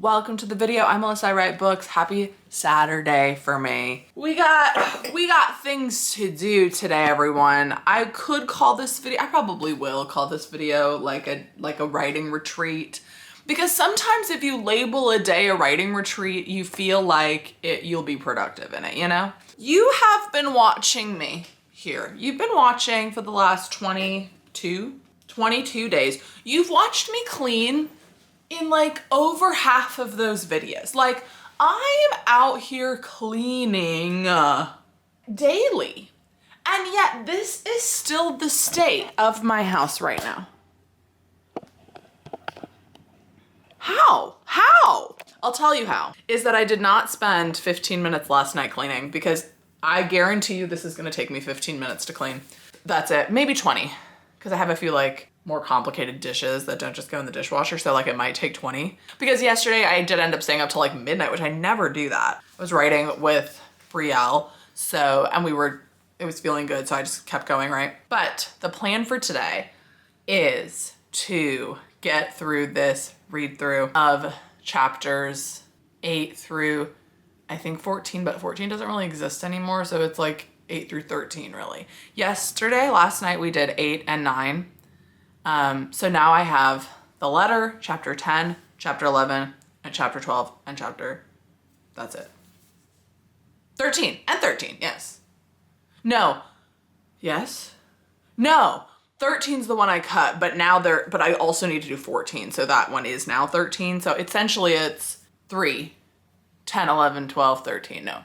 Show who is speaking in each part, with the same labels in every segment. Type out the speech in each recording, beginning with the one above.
Speaker 1: Welcome to the video. I'm Melissa, I write books. Happy Saturday for me. We got things to do today, everyone. I could call this video, I probably will call this video like a writing retreat, because sometimes if you label a day a writing retreat, you feel like you'll be productive in it, you know? You have been watching me here. You've been watching for the last 22 days. You've watched me clean in like over half of those videos. Like, I am out here cleaning daily. And yet this is still the state of my house right now. How? I'll tell you how. Is that I did not spend 15 minutes last night cleaning, because I guarantee you this is gonna take me 15 minutes to clean. That's it, maybe 20. Because I have a few like more complicated dishes that don't just go in the dishwasher, so like it might take 20. Because yesterday I did end up staying up till like midnight, which I never do that. I was writing with Brielle, and it was feeling good, so I just kept going, right? But the plan for today is to get through this read through of chapters 8 through I think 14, but 14 doesn't really exist anymore, so it's like 8 through 13 really. Last night we did 8 and 9. So now I have the letter, chapter 10, chapter 11, and chapter 12, and that's it. 13, and 13, yes. No. Yes? No. 13's the one I cut, but I also need to do 14, so that one is now 13. So essentially it's 3, 10, 11, 12, 13, no.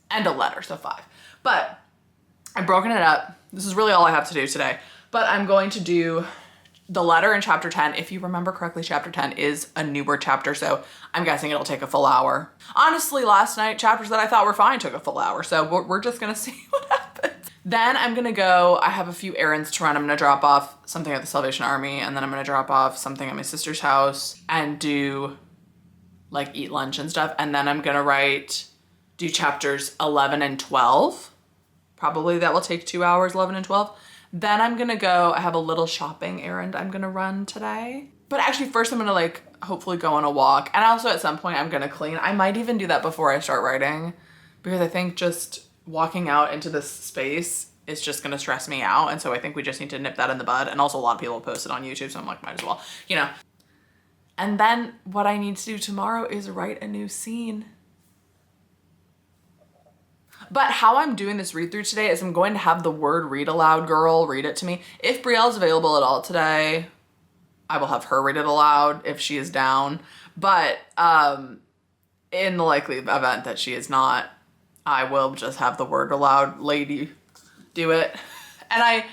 Speaker 1: And a letter, so 5. But I've broken it up. This is really all I have to do today. But I'm going to do the letter in chapter 10. If you remember correctly, chapter 10 is a newer chapter, so I'm guessing it'll take a full hour. Honestly, last night, chapters that I thought were fine took a full hour, so we're just gonna see what happens. Then I'm gonna go, I have a few errands to run. I'm gonna drop off something at the Salvation Army, and then I'm gonna drop off something at my sister's house and do, like, eat lunch and stuff. And then I'm gonna do chapters 11 and 12. Probably that will take 2 hours, 11 and 12. Then I'm gonna go, I have a little shopping errand I'm gonna run today. But actually first I'm gonna like hopefully go on a walk. And also at some point I'm gonna clean. I might even do that before I start writing, because I think just walking out into this space is just gonna stress me out. And so I think we just need to nip that in the bud. And also a lot of people post it on YouTube, so I'm like, might as well, you know. And then what I need to do tomorrow is write a new scene. But how I'm doing this read through today is I'm going to have the word read aloud girl read it to me. If Brielle's available at all today, I will have her read it aloud if she is down. But in the likely event that she is not, I will just have the word aloud lady do it. And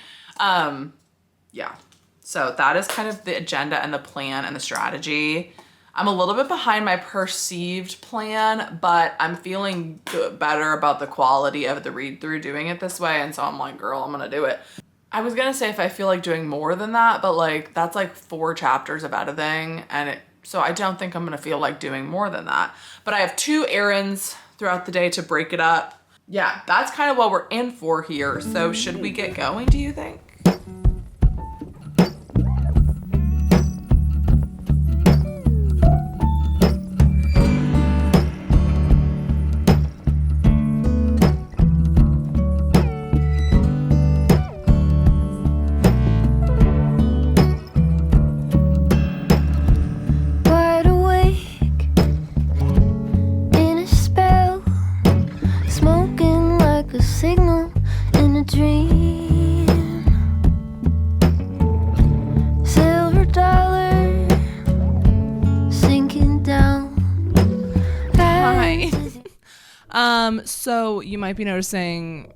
Speaker 1: yeah. So that is kind of the agenda and the plan and the strategy. I'm a little bit behind my perceived plan, but I'm feeling better about the quality of the read through doing it this way. And so I'm like, girl, I'm gonna do it. I was gonna say if I feel like doing more than that, but like that's like 4 chapters of editing. So I don't think I'm gonna feel like doing more than that. But I have 2 errands throughout the day to break it up. Yeah, that's kind of what we're in for here. So should we get going, do you think? So you might be noticing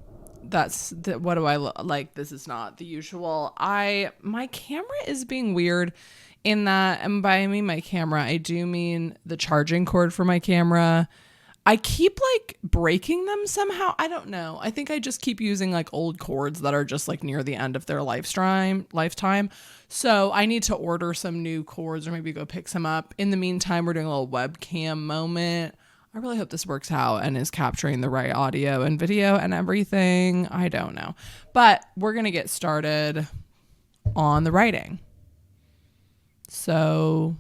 Speaker 1: what do I look like? This is not the usual. My camera is being weird in that, and by I mean my camera, I do mean the charging cord for my camera. I keep like breaking them somehow. I don't know. I think I just keep using like old cords that are just like near the end of their lifetime. So I need to order some new cords or maybe go pick some up. In the meantime, we're doing a little webcam moment. I really hope this works out and is capturing the right audio and video and everything. I don't know. But we're going to get started on the writing. So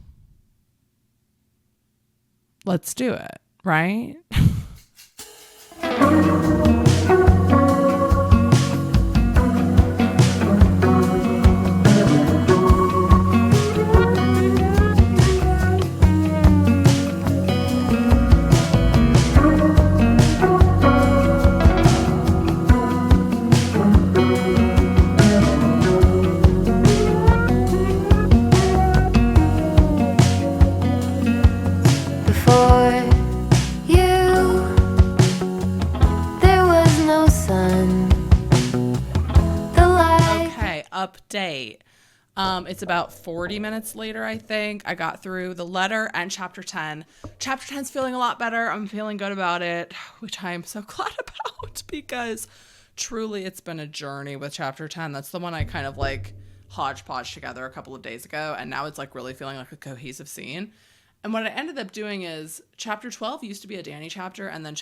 Speaker 1: let's do it, right? Update. It's about 40 minutes later, I think. I got through the letter and chapter 10. Chapter 10's feeling a lot better. I'm feeling good about it, which I'm so glad about because truly it's been a journey with chapter 10. That's the one I kind of like hodgepodge together a couple of days ago, and now it's like really feeling like a cohesive scene. And what I ended up doing is chapter 12 used to be a Danny chapter, and then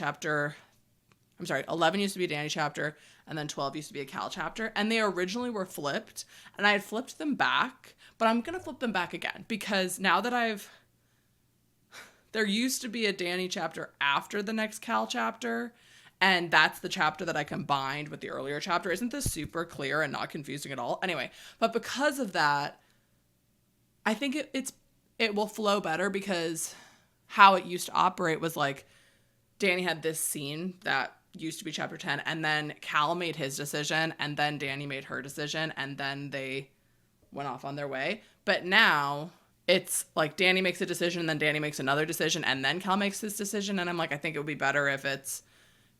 Speaker 1: 11 used to be a Danny chapter, and then 12 used to be a Cal chapter. And they originally were flipped, and I had flipped them back, but I'm going to flip them back again because now that there used to be a Danny chapter after the next Cal chapter, and that's the chapter that I combined with the earlier chapter. Isn't this super clear and not confusing at all? Anyway, but because of that, I think it will flow better because how it used to operate was like Danny had this scene that used to be chapter 10, and then Cal made his decision, and then Danny made her decision, and then they went off on their way. But now it's like Danny makes a decision, and then Danny makes another decision, and then Cal makes his decision. And I'm like, I think it would be better if it's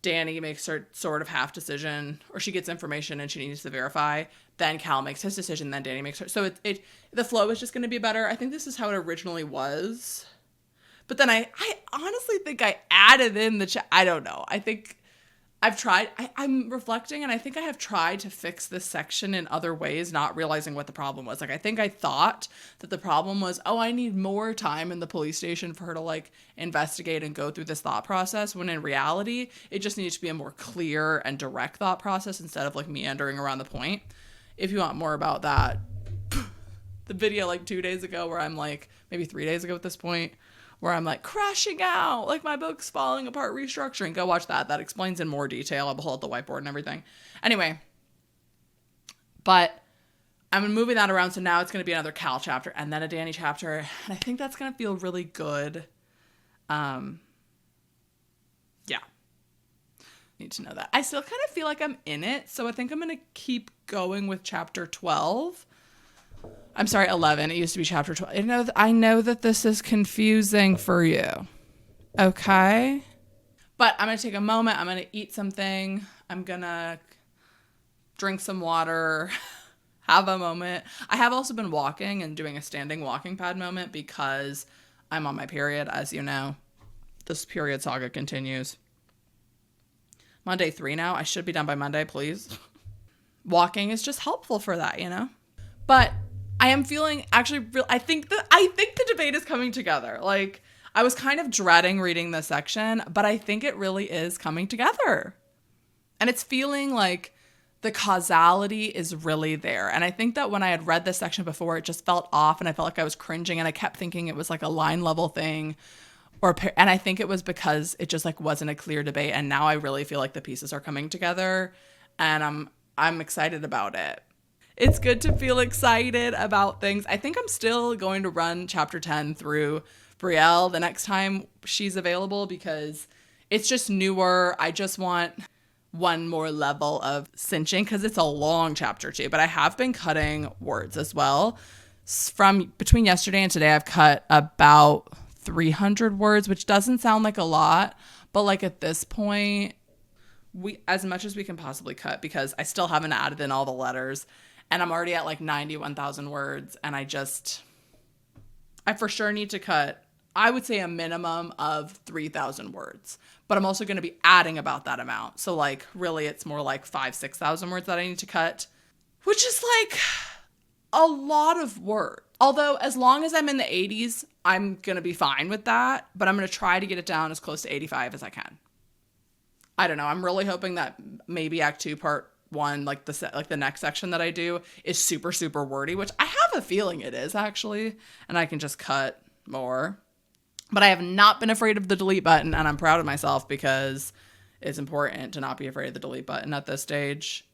Speaker 1: Danny makes her sort of half decision, or she gets information and she needs to verify, then Cal makes his decision, then Danny makes her. So the flow is just going to be better. I think this is how it originally was. But then I honestly think I added in I don't know. I think I've tried, I'm reflecting, and I think I have tried to fix this section in other ways, not realizing what the problem was. Like, I think I thought that the problem was, I need more time in the police station for her to, like, investigate and go through this thought process, when in reality, it just needs to be a more clear and direct thought process instead of, like, meandering around the point. If you want more about that, the video, like, 2 days ago where I'm, like, maybe 3 days ago at this point, where I'm like crashing out, like my book's falling apart, restructuring. Go watch that. That explains in more detail. I'll hold the whiteboard and everything. Anyway, but I'm moving that around. So now it's going to be another Cal chapter and then a Danny chapter. And I think that's going to feel really good. Yeah. Need to know that. I still kind of feel like I'm in it. So I think I'm going to keep going with chapter 12. I'm sorry, 11. It used to be chapter 12. I know that this is confusing for you. Okay? But I'm going to take a moment. I'm going to eat something. I'm going to drink some water. Have a moment. I have also been walking and doing a standing walking pad moment because I'm on my period, as you know. This period saga continues. I'm on day 3 now. I should be done by Monday, please. Walking is just helpful for that, But I am feeling actually I think the debate is coming together. Like, I was kind of dreading reading this section, but I think it really is coming together. And it's feeling like the causality is really there. And I think that when I had read this section before, it just felt off and I felt like I was cringing and I kept thinking it was like a line level thing and I think it was because it just like wasn't a clear debate. And now I really feel like the pieces are coming together and I'm excited about it. It's good to feel excited about things. I think I'm still going to run chapter 10 through Brielle the next time she's available because it's just newer. I just want one more level of cinching because it's a long chapter too. But I have been cutting words as well. From between yesterday and today, I've cut about 300 words, which doesn't sound like a lot. But like at this point, as much as we can possibly cut because I still haven't added in all the letters. And I'm already at like 91,000 words. And I for sure need to cut, I would say a minimum of 3,000 words. But I'm also going to be adding about that amount. So like really it's more like 5,000-6,000 words that I need to cut, which is like a lot of words. Although as long as I'm in the 80s, I'm going to be fine with that. But I'm going to try to get it down as close to 85 as I can. I don't know. I'm really hoping that maybe Act 2 Part 1, like the next section that I do is super, super wordy, which I have a feeling it is actually. And I can just cut more. But I have not been afraid of the delete button, and I'm proud of myself because it's important to not be afraid of the delete button at this stage.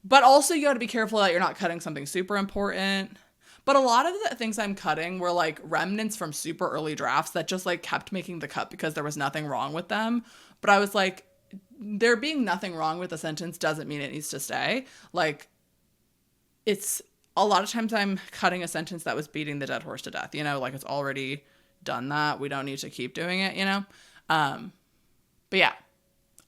Speaker 1: But also you got to be careful that you're not cutting something super important. But a lot of the things I'm cutting were like remnants from super early drafts that just like kept making the cut because there was nothing wrong with them. But I was like, there being nothing wrong with a sentence doesn't mean it needs to stay. Like, it's a lot of times I'm cutting a sentence that was beating the dead horse to death, you know, like it's already done that. We don't need to keep doing it, you know? But yeah,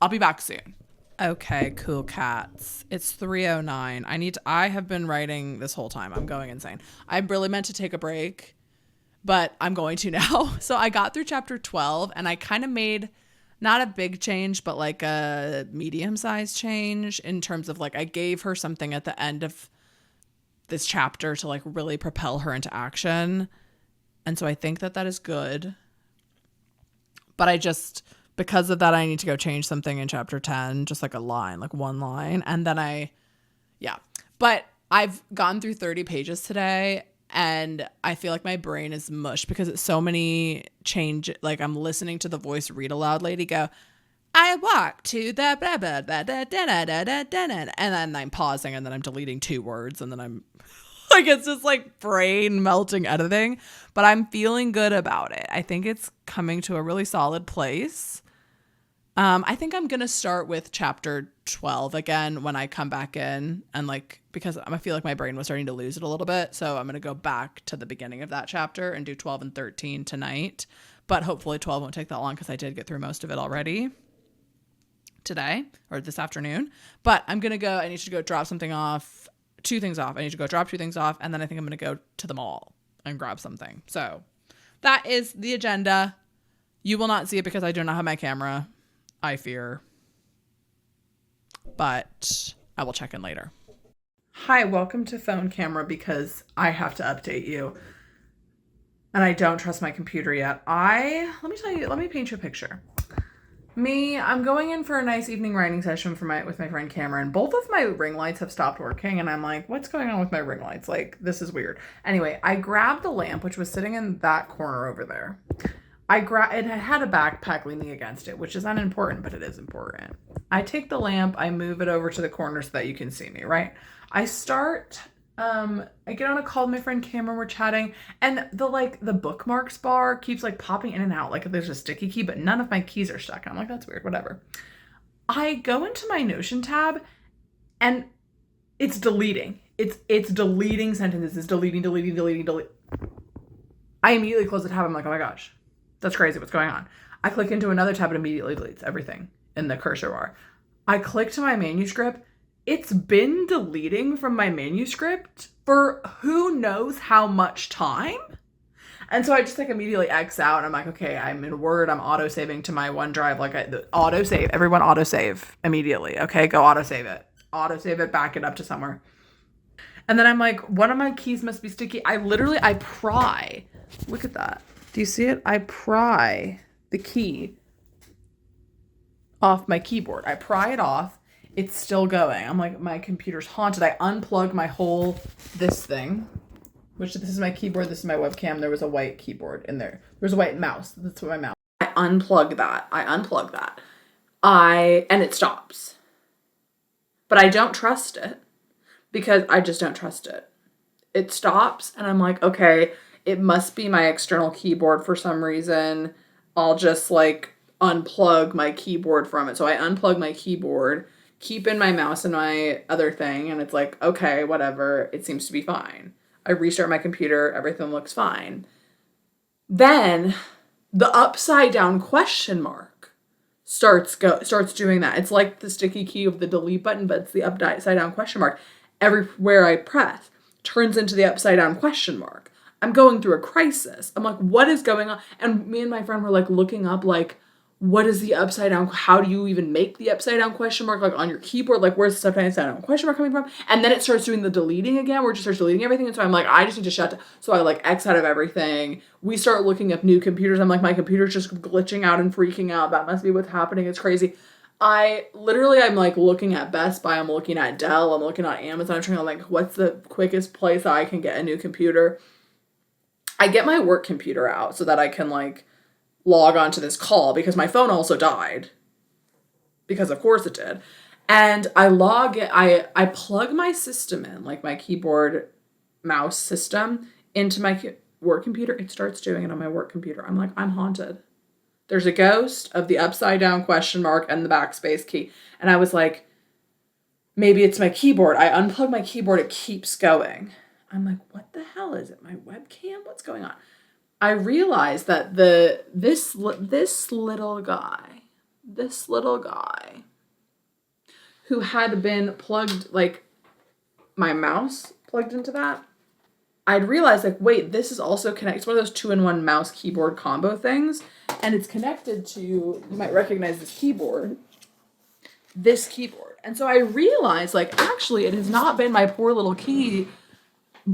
Speaker 1: I'll be back soon. Okay, cool cats. It's 3:09. I have been writing this whole time. I'm going insane. I really meant to take a break, but I'm going to now. So I got through chapter 12 and I kind of made not a big change, but like a medium-sized change in terms of like I gave her something at the end of this chapter to like really propel her into action. And so I think that is good. But because of that, I need to go change something in chapter 10, just like a line, like one line. And then but I've gone through 30 pages today and I feel like my brain is mush because it's so many change. Like I'm listening to the voice read aloud lady go, I walk to the blah, blah, blah, da, da, da, da, da, da, da. And then I'm pausing and then I'm deleting 2 words and then I'm like, it's just like brain melting editing, but I'm feeling good about it. I think it's coming to a really solid place. I think I'm going to start with chapter 12 again when I come back in and like, because I feel like my brain was starting to lose it a little bit. So I'm going to go back to the beginning of that chapter and do 12 and 13 tonight, but hopefully 12 won't take that long because I did get through most of it already today or this afternoon. But I need to go drop 2 things off. I need to go drop 2 things off. And then I think I'm going to go to the mall and grab something. So that is the agenda. You will not see it because I do not have my camera, I fear. But I will check in later. Hi, welcome to phone camera because I have to update you. And I don't trust my computer yet. Let me paint you a picture. I'm going in for a nice evening writing session with my friend Cameron. Both of my ring lights have stopped working and I'm like, what's going on with my ring lights? Like, this is weird. Anyway, I grabbed the lamp, which was sitting in that corner over there. It had a backpack leaning against it, which is unimportant, but it is important. I take the lamp, I move it over to the corner so that you can see me, right? I get on a call with my friend Cameron, we're chatting, and the bookmarks bar keeps like popping in and out, like there's a sticky key, but none of my keys are stuck. I'm like, that's weird, whatever. I go into my Notion tab and it's deleting. It's deleting sentences, it's deleting. I immediately close the tab, I'm like, oh my gosh, that's crazy, what's going on? I click into another tab, it immediately deletes everything in the cursor bar. I click to my manuscript. It's been deleting from my manuscript for who knows how much time. And so I just like immediately X out and I'm like, okay, I'm in Word, I'm auto-saving to my OneDrive. Auto-save, everyone auto-save immediately. Okay, go auto-save it. Auto-save it, back it up to somewhere. And then I'm like, one of my keys must be sticky. I pry. Look at that. Do you see it? I pry the key off my keyboard. I pry it off. It's still going. I'm like, my computer's haunted. I unplug this thing, which this is my keyboard. This is my webcam. There was a white keyboard in there. There's a white mouse. That's what my mouse. I unplug that. And it stops. But I don't trust it because I just don't trust it. It stops and I'm like, okay, it must be my external keyboard for some reason. I'll just like unplug my keyboard from it. So I unplug my keyboard, keep in my mouse and my other thing, and it's like, okay, whatever, it seems to be fine. I restart my computer, everything looks fine. Then the upside down question mark starts doing that. It's like the sticky key of the delete button, but it's the upside down question mark. Everywhere I press turns into the upside down question mark. I'm going through a crisis. I'm like, what is going on? And me and my friend were like looking up like, what is the upside down? How do you even make the upside down question mark like on your keyboard? Like where's the upside down question mark coming from? And then it starts doing the deleting again where it just starts deleting everything. And so I'm like, I just need to shut down. So I like X out of everything. We start looking up new computers. I'm like, my computer's just glitching out and freaking out. That must be what's happening. It's crazy. I'm like looking at Best Buy. I'm looking at Dell. I'm looking at Amazon. I'm trying to like, what's the quickest place I can get a new computer? I get my work computer out so that I can like log on to this call because my phone also died. Because of course it did. And I plug my system in, like my keyboard mouse system, into my work computer. It starts doing it on my work computer. I'm like, I'm haunted. There's a ghost of the upside down question mark and the backspace key. And I was like, maybe it's my keyboard. I unplug my keyboard. It keeps going. I'm like, what the hell is it? My webcam? What's going on? I realized that this little guy who had been plugged, like my mouse plugged into that, I'd realized, like, wait, this is also connected. It's one of those 2-in-1 mouse keyboard combo things. And it's connected to, you might recognize this keyboard. And so I realized, like, actually, it has not been my poor little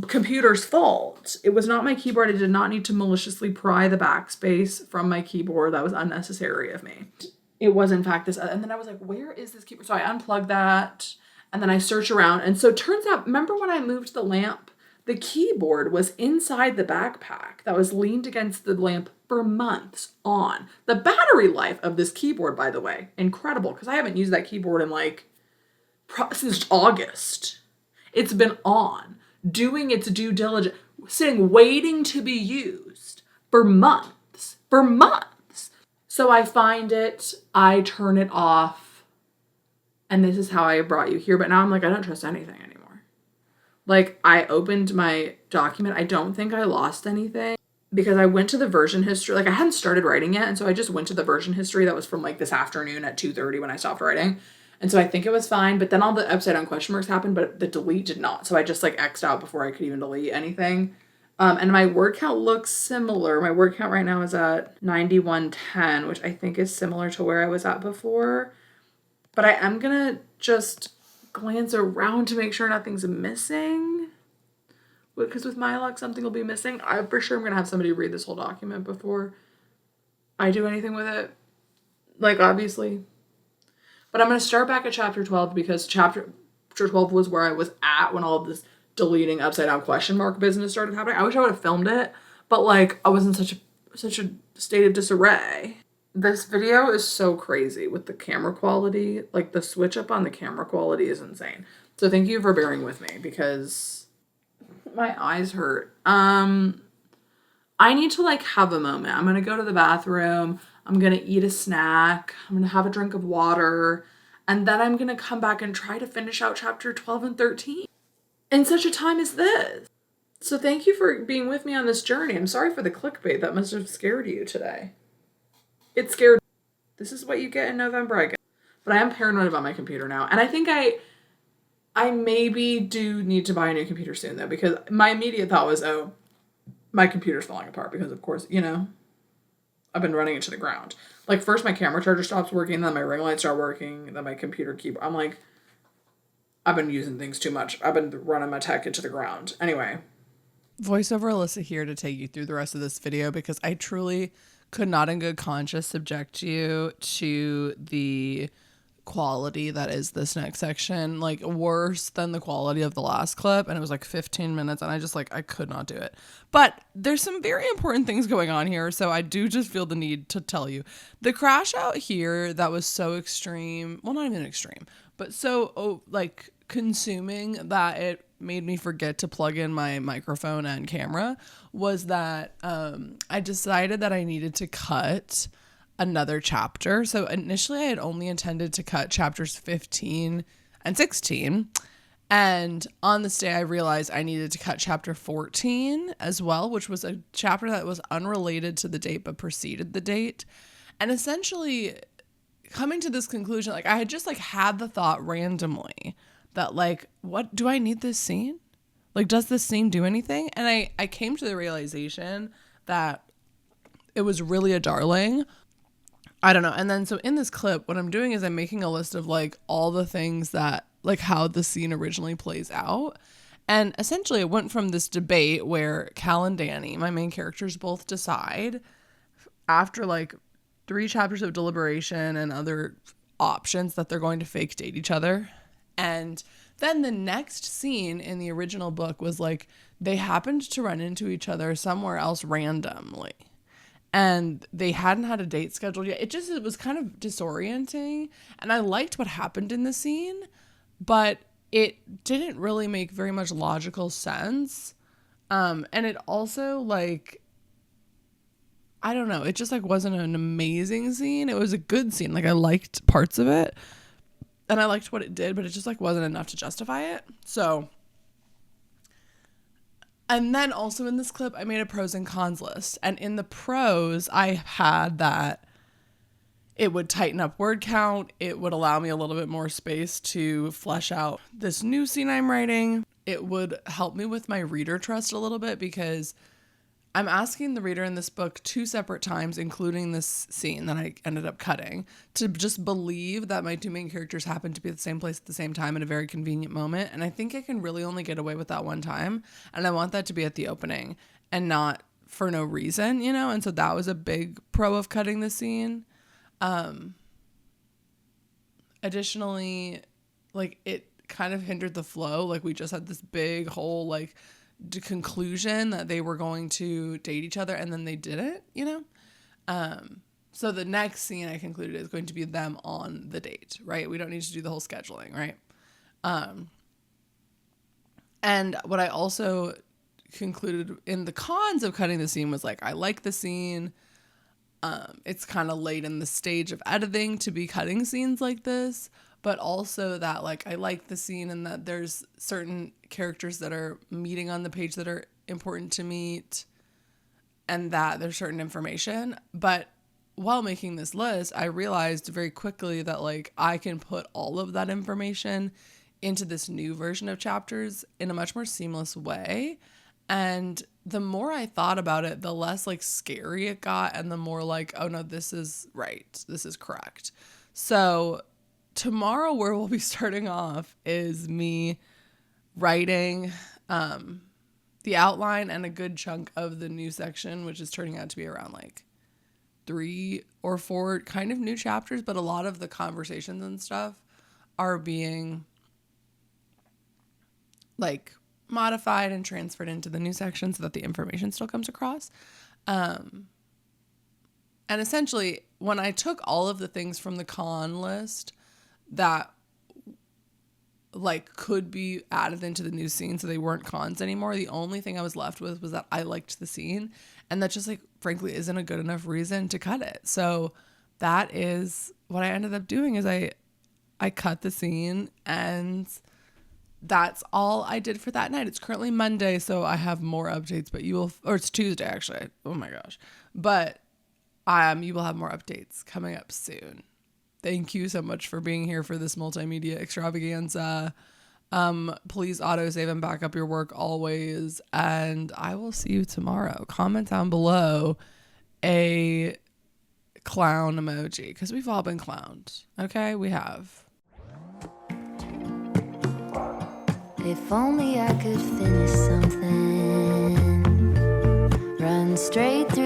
Speaker 1: computer's fault. It was not my keyboard. I did not need to maliciously pry the backspace from my keyboard. That was unnecessary of me. It was, in fact, this. And then I was like, where is this keyboard? So I unplugged that. And then I search around. And so it turns out, remember when I moved the lamp? The keyboard was inside the backpack that was leaned against the lamp for months on. The battery life of this keyboard, by the way, incredible, because I haven't used that keyboard in since August. It's been on, doing its due diligence, sitting, waiting to be used for months. So I find it, I turn it off, and this is how I brought you here. But now I'm like, I don't trust anything anymore. Like, I opened my document. I don't think I lost anything because I went to the version history. Like, I hadn't started writing yet. And so I just went to the version history that was from like this afternoon at 2:30 when I stopped writing. And so I think it was fine. But then all the upside down question marks happened, but the delete did not. So I just like X'd out before I could even delete anything. And my word count looks similar. My word count right now is at 9110, which I think is similar to where I was at before. But I am going to just glance around to make sure nothing's missing, because with my luck something will be missing. I for sure am gonna have somebody read this whole document before I do anything with it, like, obviously. But I'm gonna start back at chapter 12 because chapter 12 was where I was at when all of this deleting upside down question mark business started happening. I wish I would have filmed it, but like I was in such a state of disarray. This video is so crazy with the camera quality. Like, the switch up on the camera quality is insane. So thank you for bearing with me because my eyes hurt. I need to like have a moment. I'm going to go to the bathroom. I'm going to eat a snack. I'm going to have a drink of water. And then I'm going to come back and try to finish out chapter 12 and 13 in such a time as this. So thank you for being with me on this journey. I'm sorry for the clickbait. That must have scared you today. It scared. This is what you get in November, I guess. But I am paranoid about my computer now. And I think I maybe do need to buy a new computer soon, though, because my immediate thought was, oh, my computer's falling apart because, of course, I've been running it to the ground. Like, first my camera charger stops working, then my ring lights start working, then my computer keyboard. I'm like, I've been using things too much. I've been running my tech into the ground. Anyway. Voiceover Alyssa here to take you through the rest of this video because I truly could not in good conscience subject you to the quality that is this next section, like worse than the quality of the last clip. And it was like 15 minutes and I could not do it. But there's some very important things going on here. So I do just feel the need to tell you the crash out here that was so extreme. Well, not even extreme, but so consuming that it made me forget to plug in my microphone and camera was that I decided that I needed to cut another chapter. So initially I had only intended to cut chapters 15 and 16. And on this day I realized I needed to cut chapter 14 as well, which was a chapter that was unrelated to the date but preceded the date. And essentially coming to this conclusion, like I had just had the thought randomly that what do I need this scene? Like, does this scene do anything? And I came to the realization that it was really a darling. I don't know. And then so in this clip, what I'm doing is I'm making a list of all the things that how the scene originally plays out. And essentially it went from this debate where Cal and Danny, my main characters, both decide after 3 chapters of deliberation and other options that they're going to fake date each other. And then the next scene in the original book was they happened to run into each other somewhere else randomly.
Speaker 2: and they hadn't had a date scheduled yet. It was kind of disorienting, and I liked what happened in the scene, but it didn't really make very much logical sense. And it also, like, I don't know, it just, like, wasn't an amazing scene. It was a good scene. Like, I liked parts of it, and I liked what it did, but it just, like, wasn't enough to justify it. So, and then also in this clip, I made a pros and cons list. And in the pros, I had that it would tighten up word count. It would allow me a little bit more space to flesh out this new scene I'm writing. It would help me with my reader trust a little bit, because I'm asking the reader in this book 2 separate times, including this scene that I ended up cutting, to just believe that my 2 main characters happen to be at the same place at the same time at a very convenient moment. And I think I can really only get away with that one time. And I want that to be at the opening and not for no reason, you know? And so that was a big pro of cutting the scene. Additionally, like, it kind of hindered the flow. Like, we just had this big whole, like, conclusion that they were going to date each other, and then they didn't, you know? So the next scene I concluded is going to be them on the date, right? We don't need to do the whole scheduling, right? And what I also concluded in the cons of cutting the scene was, like, I like the scene. It's kind of late in the stage of editing to be cutting scenes like this, but also that, like, I like the scene and that there's certain characters that are meeting on the page that are important to meet, and that there's certain information. But while making this list, I realized very quickly that, like, I can put all of that information into this new version of chapters in a much more seamless way. And the more I thought about it, the less, like, scary it got, and the more like, oh no, this is right. This is correct. So tomorrow, where we'll be starting off, is me writing the outline and a good chunk of the new section, which is turning out to be around, like, 3 or 4 kind of new chapters, but a lot of the conversations and stuff are being, like, modified and transferred into the new section so that the information still comes across. And essentially, when I took all of the things from the con list that, like, could be added into the new scene so they weren't cons anymore, the only thing I was left with was that I liked the scene, and that just, like, frankly isn't a good enough reason to cut it. So that is what I ended up doing, is I cut the scene, and that's all I did for that night. It's currently Monday, so I have more updates, but or it's Tuesday, actually. Oh my gosh. But you will have more updates coming up soon. Thank you so much for being here for this multimedia extravaganza. Please autosave and back up your work always, and I will see you tomorrow. Comment down below a clown emoji, because we've all been clowned. Okay, we have.
Speaker 3: If only I could finish something, run straight through